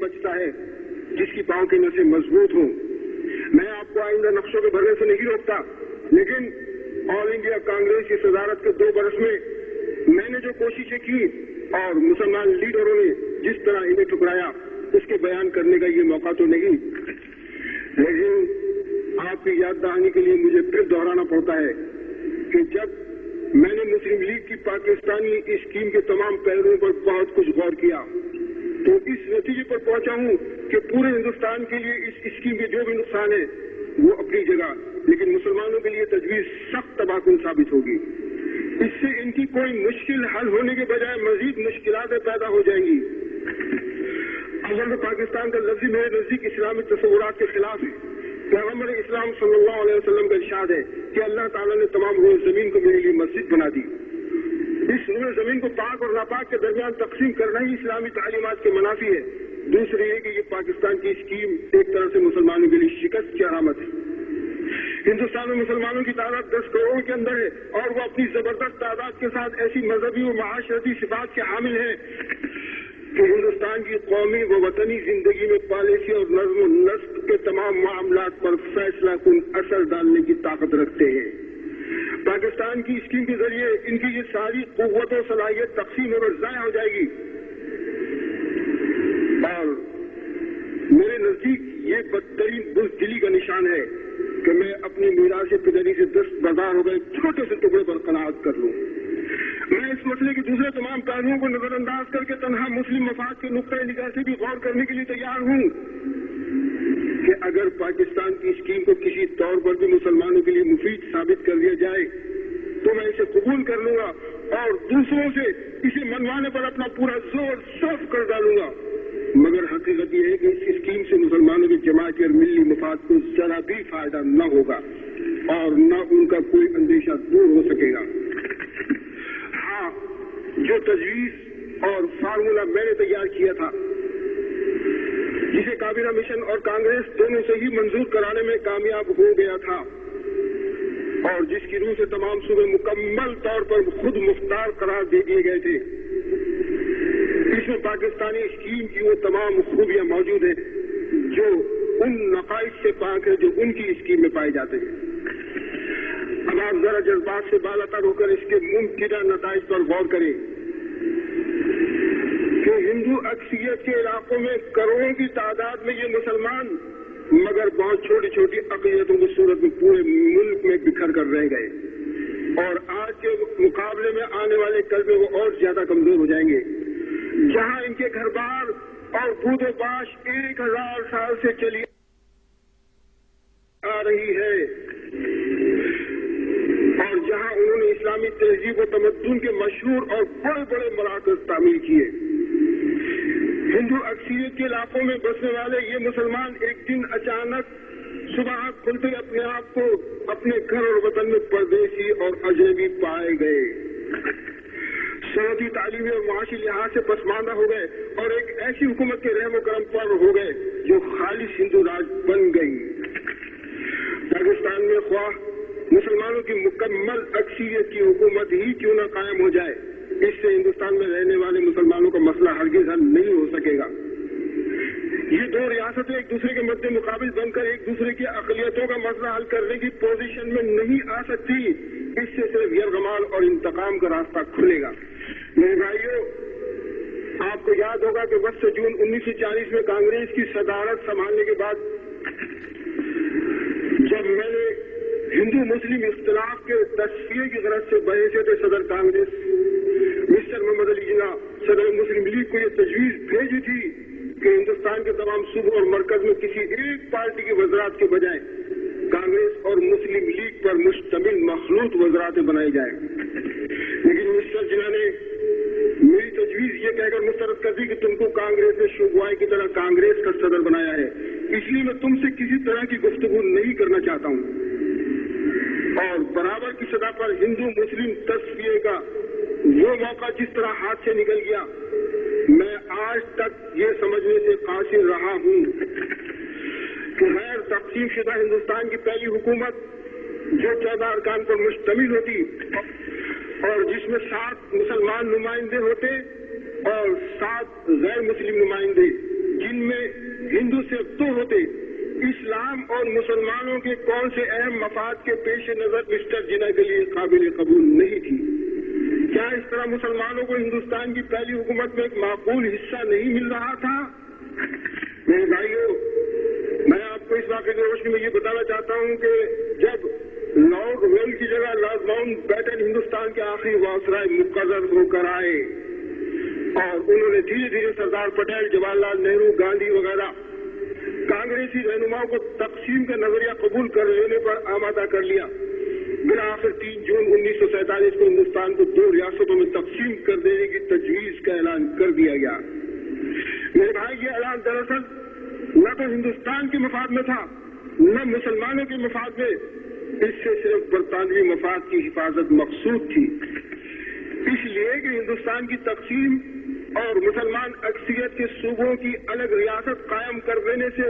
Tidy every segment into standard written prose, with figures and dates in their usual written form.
बचता है जिसकी पांव की नसें मजबूत हों। मैं आपको आइंदा नक्शों के भरने से नहीं रोकता, लेकिन ऑल इंडिया कांग्रेस की सदारत के 2 बरस में मैंने जो कोशिशें की और मुसलमान लीडरों ने जिस तरह इन्हें ठुकराया, उसके बयान करने का ये मौका तो नहीं, लेकिन आपकी याद दहानी के लिए मुझे फिर दोहराना पड़ता है कि जब मैंने मुस्लिम लीग की पाकिस्तानी स्कीम के तमाम पहलुओं पर बहुत कुछ गौर किया तो इस नतीजे पर पहुंचा हूं कि पूरे हिंदुस्तान के लिए इस स्कीम के जो भी नुकसान है वो अपनी जगह, लेकिन मुसलमानों के लिए तजवीज सख्त तबाहकुन साबित होगी। इससे इनकी कोई मुश्किल हल होने के बजाय मजीद मुश्किलातें पैदा हो जाएंगी। अव्वल पाकिस्तान का लफ्ज़ मेरे नजदीक इस्लामी तस्वुरात के खिलाफ है। पैगम्बर इस्लाम सल्लल्लाहु अलैहि वसल्लम का इरशाद है कि अल्लाह ताला ने तमाम रोज़ ज़मीन को मेरे लिए मस्जिद बना दी। इस रोज़ ज़मीन को पाक और नापाक के दरमियान तकसीम करना ही इस्लामी तालीमात के मुनाफी है। दूसरी है कि ये पाकिस्तान की स्कीम एक तरह से मुसलमानों के लिए शिकस्त की अलामत है। हिंदुस्तान में मुसलमानों की तादाद 10 करोड़ के अंदर है और वो अपनी जबरदस्त तादाद के साथ ऐसी मजहबी और माशरती सिफात के हामिल है कि हिंदुस्तान की कौमी व वतनी जिंदगी में पॉलिसी और नज्म व नस्क के तमाम मामलात पर फैसला कुन असर डालने की ताकत रखते हैं। पाकिस्तान की स्कीम के जरिए इनकी ये सारी कुव्वत और सलाहियत तकसीम और ज़ाया हो जाएगी और मेरे नजदीक ये बदतरीन बुज़दिली का निशान है कि मैं अपनी मीरास पिदरी से दस्तबरदार हो गए छोटे से टुकड़े पर कनाअत कर लूं। मैं इस मसले के दूसरे तमाम पहलुओं को नजरअंदाज करके तनहा मुस्लिम मफाद के नुक्ते निगाह से भी गौर करने के लिए तैयार हूं कि अगर पाकिस्तान की स्कीम को किसी तौर पर भी मुसलमानों के लिए मुफीद साबित कर दिया जाए तो मैं इसे कबूल कर लूंगा और दूसरों से इसे मनवाने पर अपना पूरा जोर सर्फ कर डालूंगा। मगर हकीकत यह है कि इस स्कीम से मुसलमानों की जमात और मिली मफाद को जरा भी फायदा न होगा और न उनका कोई अंदेशा दूर हो सकेगा। हाँ, जो तजवीज और फार्मूला मैंने तैयार किया था, जिसे काबीना मिशन और कांग्रेस दोनों से ही मंजूर कराने में कामयाब हो गया था और जिसकी रूह से तमाम सूबे मुकम्मल तौर पर खुद मुख्तार करार दे दिए गए थे, इसमें पाकिस्तानी स्कीम की वो तमाम खूबियां मौजूद हैं जो उन नकाइश से पाक है जो उनकी स्कीम में पाए जाते हैं। अब आप जरा जज्बात से बालातर होकर इसके मुमकिन नताइज पर गौर करें कि हिंदू अक्सरियत के इलाकों में करोड़ों की तादाद में ये मुसलमान मगर बहुत छोटी छोटी अक़लियतों की सूरत में पूरे मुल्क में बिखर कर रह गए और आज के मुकाबले में आने वाले कल में वो और ज्यादा कमजोर हो जाएंगे। जहां इनके घर बार और बूढ़े बाश 1000 साल से चली आ रही है और जहां उन्होंने इस्लामी तहजीब और तमद्दुन के मशहूर और बड़े बड़े मराकज़ तामीर किए, हिंदू अक्सरियत के इलाकों में बसने वाले ये मुसलमान एक दिन अचानक सुबह खुलते अपने आप को अपने घर और वतन में परदेसी और अजनबी पाए गए, सनती तालीमी और माशी लिहाज से पसमानदा हो गए और एक ऐसी हुकूमत के रहम करम पर हो गए जो खालिश हिंदू राज बन गई। पाकिस्तान में ख्वाह मुसलमानों की मुकम्मल अक्सरियत की हुकूमत ही क्यों न कायम हो जाए, इससे हिंदुस्तान में रहने वाले मुसलमानों का मसला हरगिज हल नहीं हो सकेगा। ये दो रियासतें एक दूसरे के मद्दे मुकाबिल बनकर एक दूसरे की अक़लियतों का मसला हल करने की पोजीशन में नहीं आ सकती। इससे सिर्फ यरगमाल और इंतकाम का रास्ता खुलेगा। मेरे भाइयों, आपको याद होगा कि 10 जून 1940 में कांग्रेस की सदारत संभालने के बाद जब मैंने हिंदू मुस्लिम इख्तिलाफ के तस्फिये की गरज से बहैसियत सदर कांग्रेस मिस्टर मोहम्मद अली जिन्ना सदर मुस्लिम लीग को ये तजवीज भेजी थी कि हिंदुस्तान के तमाम सूबों और मरकज में किसी एक पार्टी के वज़रात के बजाय कांग्रेस और मुस्लिम लीग पर मुश्तमिल मखलूत वज़रातें बनाई जाए, लेकिन मिस्टर जिन्ना ने मेरी तजवीज ये कहकर मुस्तरद कर दी कि तुमको कांग्रेस ने शुगवाई की तरह कांग्रेस का सदर बनाया है, इसलिए मैं तुमसे किसी तरह की गुफ्तगू नहीं करना चाहता हूँ। और बराबर की सतह पर हिंदू मुस्लिम तस्फिये का वो मौका जिस तरह हाथ से निकल गया, मैं आज तक ये समझने से कासिर रहा हूँ कि गैर तक़सीम शुदा हिंदुस्तान की पहली हुकूमत जो 14 अरकान पर मुश्तमिल होती और जिसमें 7 मुसलमान नुमाइंदे होते और 7 गैर मुस्लिम नुमाइंदे, जिनमें हिंदू सिर्फ दो होते, इस्लाम और मुसलमानों के कौन से अहम मफाद के पेश नजर मिस्टर जिन्ना के लिए काबिल कबूल नहीं थी? क्या इस तरह मुसलमानों को हिंदुस्तान की पहली हुकूमत में एक माकूल हिस्सा नहीं मिल रहा था? मेरे भाइयों, मैं आपको इस वाक़े की रोशनी में ये बताना चाहता हूँ कि जब लॉर्ड वेल की जगह लॉर्ड माउंट बैटन हिंदुस्तान के आखिरी वासराय मुकर्रर होकर आए और उन्होंने धीरे धीरे सरदार पटेल, जवाहरलाल नेहरू, गांधी वगैरह कांग्रेसी रहनुमाओं को तकसीम का नजरिया कबूल कर लेने पर आमादा कर लिया। बिलाखिर 3 जून 1947 को हिंदुस्तान को 2 रियासतों में तकसीम कर देने की तजवीज का ऐलान कर दिया गया। मेरे भाई, ये ऐलान दरअसल न तो हिंदुस्तान के मफाद में था न मुसलमानों के मफाद में, इससे सिर्फ बरतानवी मफाद की हिफाजत मकसूद थी। इसलिए कि हिंदुस्तान की तकसीम और मुसलमान अक्सरियत के सूबों की अलग रियासत कायम कर देने से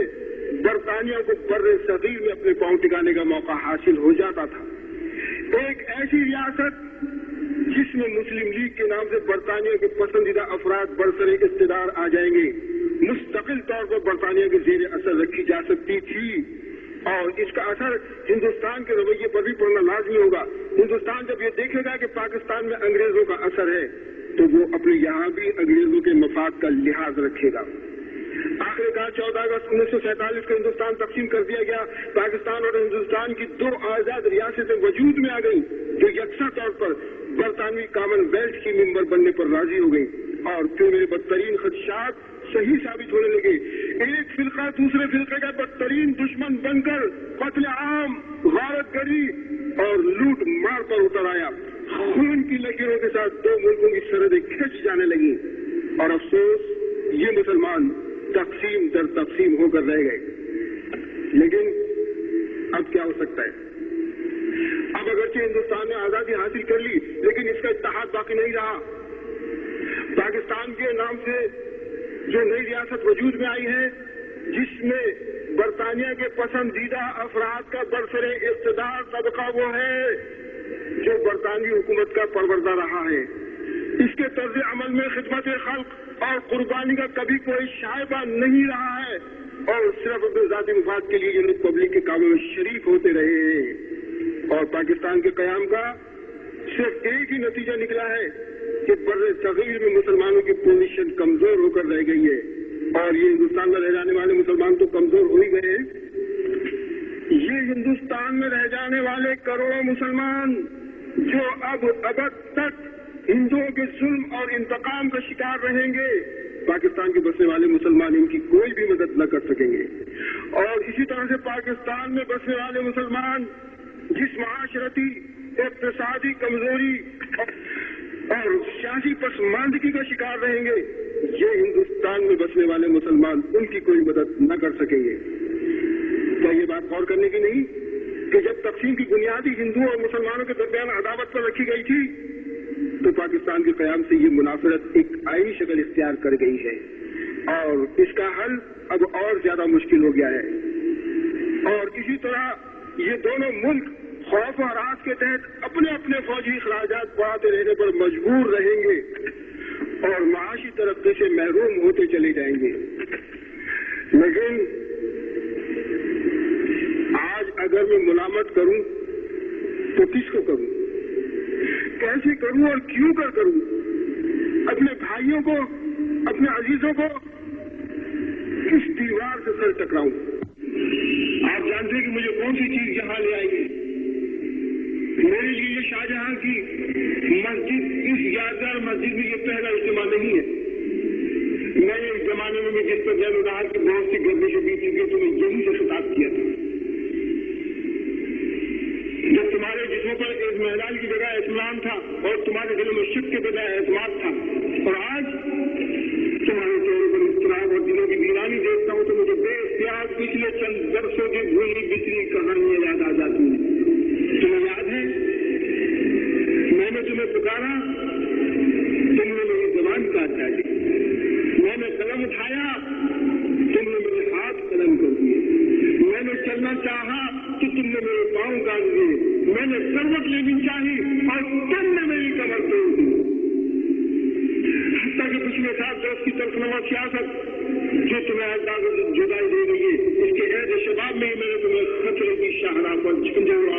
बरतानिया को बर्रे सगीर में अपने पांव टिकाने का मौका हासिल हो जाता था। एक ऐसी रियासत जिसमें मुस्लिम लीग के नाम से बरतानिया के पसंदीदा अफराद बरसरे इख्तिदार आ जाएंगे, मुस्तकिल तौर पर बरतानिया के जेर असर रखी जा सकती थी और इसका असर हिंदुस्तान के रवैये पर भी पड़ना लाजमी होगा। हिंदुस्तान जब ये देखेगा कि पाकिस्तान में अंग्रेजों का असर है तो वो अपने यहाँ भी अंग्रेजों के मफाद का लिहाज रखेगा। आखिरकार 14 अगस्त 1947 को हिंदुस्तान तकसीम कर दिया गया। पाकिस्तान और हिंदुस्तान की 2 आजाद रियासतें वजूद में आ गई जो यकसा तौर पर बरतानवी कॉमन वेल्थ की मेंबर बनने पर राजी हो गई और फिर मेरे बदतरीन खदशात सही साबित होने लगे। एक फिल्का दूसरे फिल्के का बदतरीन दुश्मन बनकर कत्ल आम, गारतगरी और लूट मार पर उतर आया। खून की लकीरों के साथ 2 मुल्कों की सरहदें खिंच जाने लगी और अफसोस ये मुसलमान तकसीम दर तकसीम होकर रह गए। लेकिन अब क्या हो सकता है? अब अगरचे हिंदुस्तान ने आजादी हासिल कर ली लेकिन इसका इत्तेहाद बाकी नहीं रहा। पाकिस्तान के नाम से जो नई रियासत वजूद में आई है जिसमें बरतानिया के पसंदीदा अफराद का बरसरे इख्तिदार तबका वो है जो बरतानवी हुकूमत का परवरदा रहा है। इसके तर्ज अमल में खिदमत खल्क और कुर्बानी का कभी कोई शायबा नहीं रहा है और सिर्फ अपने जाती मुफाद के लिए ये लोग पब्लिक के कामों में शरीक होते रहे हैं। और पाकिस्तान के कयाम का सिर्फ एक ही नतीजा निकला है कि बर्रे सगीर में मुसलमानों की पोजीशन कमजोर होकर रह गई है और ये हिंदुस्तान में रह जाने वाले मुसलमान तो कमजोर हो ही गए हैं। ये हिंदुस्तान में रह जाने वाले करोड़ों मुसलमान जो अब तक हिंदुओं के जुल्म और इंतकाम का शिकार रहेंगे, पाकिस्तान के बसने वाले मुसलमान इनकी कोई भी मदद न कर सकेंगे। और इसी तरह से पाकिस्तान में बसने वाले मुसलमान जिस माशरती, इक़्तिसादी कमजोरी और सियासी पसमानदगी का शिकार रहेंगे, ये हिंदुस्तान में बसने वाले मुसलमान उनकी कोई मदद न कर सकेंगे। क्या ये बात गौर करने की नहीं कि जब तकसीम की बुनियादी हिंदुओं और मुसलमानों के दरमियान अदावत पर रखी गई थी तो पाकिस्तान के कयाम से ये मुनाफरत एक आईनी शक्ल इख्तियार कर गई है और इसका हल अब और ज्यादा मुश्किल हो गया है। और इसी तरह ये दोनों मुल्क खौफ और राज के तहत अपने अपने फौजी अखराजात बढ़ाते रहने पर मजबूर रहेंगे और माशी तरक्की से महरूम होते चले जाएंगे। लेकिन आज अगर मैं मुलामत करूं तो किसको करूं, कैसे करूं और क्यों कर करूं? अपने भाइयों को, अपने अजीजों को किस दीवार से सर टकराऊं? आप जानते हैं कि मुझे कौन सी चीज यहाँ ले आएगी? मेरे लिए ये शाहजहां की मस्जिद, इस यादगार मस्जिद में ये पहला इज्तिमा नहीं है। मैंने इस जमाने में जिस पर जैनुल्लाह की बहुत सी गर्दिशें बीत चुकी तो मैं यही से खिताब किया था। जब तुम्हारे जिस्मों पर इत्मीनान की जगह इस्लाम था और तुम्हारे दिलों में शक के बजाय एतमाद था, और आज तुम्हारे चेहरे पर इख्तिलाफ और दिलों की वीरानी देखता हूं तो मुझे बेइख्तियार पिछले चंद बरसों की भूली बिछड़ी कहानियां याद आ जाती हैं। तुम्हें याद है मैंने तुम्हें पुकारा, तुमने मेरी जबान काट डाली। मैंने कलम उठाया, तुमने मेरे हाथ कलम कर दिए। मैंने चलना चाहा कि तुमने मेरे पांव काट दिए। मैंने करवट लेनी चाही और तुमने मेरी कमर तोड़ दी। हत्ता कि पिछले 7 बरस की तर्कनुमा सियासत जो तुम्हें 한번 집중적으로